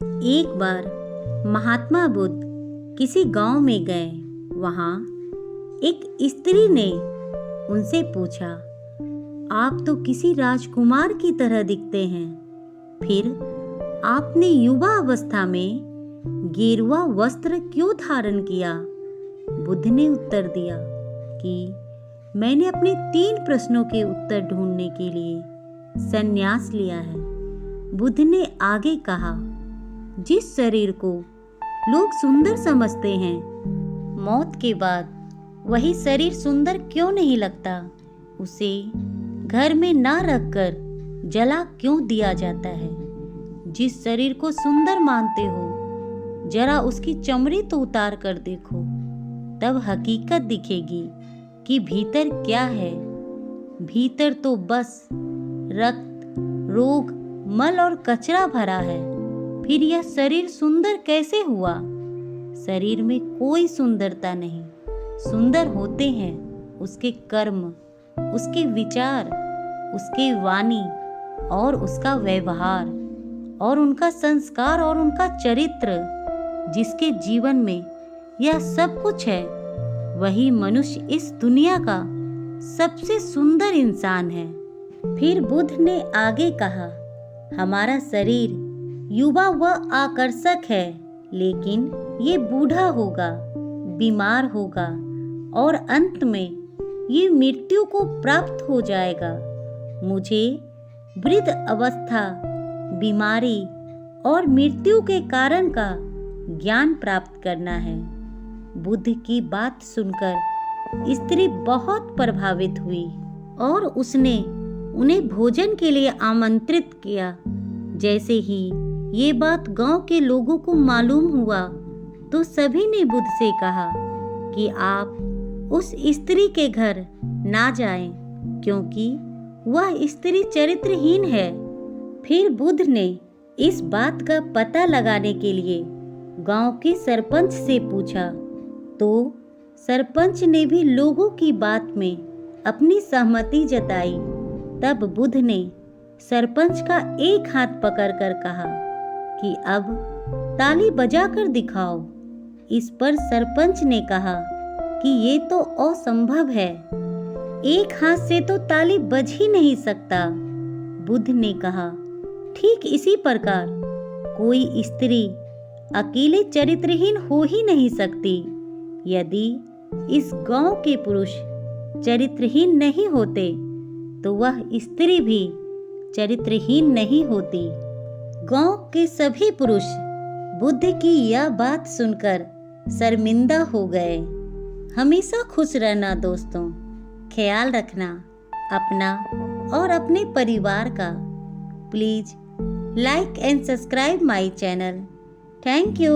एक बार महात्मा बुद्ध किसी गांव में गए। वहां एक स्त्री ने उनसे पूछा, आप तो किसी राजकुमार की तरह दिखते हैं, फिर आपने युवा अवस्था में गेरुआ वस्त्र क्यों धारण किया? बुद्ध ने उत्तर दिया कि मैंने अपने 3 प्रश्नों के उत्तर ढूंढने के लिए संन्यास लिया है। बुद्ध ने आगे कहा, जिस शरीर को लोग सुंदर समझते हैं, मौत के बाद वही शरीर सुंदर क्यों नहीं लगता? उसे घर में ना रखकर जला क्यों दिया जाता है? जिस शरीर को सुंदर मानते हो, जरा उसकी चमड़ी तो उतार कर देखो, तब हकीकत दिखेगी कि भीतर क्या है। भीतर तो बस रक्त, रोग, मल और कचरा भरा है। फिर यह शरीर सुंदर कैसे हुआ? शरीर में कोई सुंदरता नहीं। सुंदर होते हैं उसके कर्म, उसके विचार, उसकी वाणी और उसका व्यवहार और उनका संस्कार और उनका चरित्र। जिसके जीवन में यह सब कुछ है, वही मनुष्य इस दुनिया का सबसे सुंदर इंसान है। फिर बुद्ध ने आगे कहा, हमारा शरीर युवा व आकर्षक है, लेकिन ये बूढ़ा होगा, बीमार होगा और अंत में ये मृत्यु को प्राप्त हो जाएगा। मुझे वृद्ध अवस्था, बीमारी और मृत्यु के कारण का ज्ञान प्राप्त करना है। बुद्ध की बात सुनकर स्त्री बहुत प्रभावित हुई और उसने उन्हें भोजन के लिए आमंत्रित किया। जैसे ही ये बात गांव के लोगों को मालूम हुआ तो सभी ने बुद्ध से कहा कि आप उस स्त्री के घर ना जाएं, क्योंकि वह स्त्री चरित्रहीन है। फिर बुद्ध ने इस बात का पता लगाने के लिए गांव के सरपंच से पूछा, तो सरपंच ने भी लोगों की बात में अपनी सहमति जताई। तब बुद्ध ने सरपंच का एक हाथ पकड़कर कहा कि अब ताली बजाकर दिखाओ। इस पर सरपंच ने कहा कि ये तो असंभव है, एक हाथ से तो ताली बज ही नहीं सकता। बुद्ध ने कहा, ठीक इसी प्रकार कोई स्त्री अकेले चरित्रहीन हो ही नहीं सकती। यदि इस गांव के पुरुष चरित्रहीन नहीं होते तो वह स्त्री भी चरित्रहीन नहीं होती। गांव के सभी पुरुष बुद्ध की यह बात सुनकर शर्मिंदा हो गए। हमेशा खुश रहना दोस्तों, ख्याल रखना अपना और अपने परिवार का। Please like and subscribe my channel. Thank you.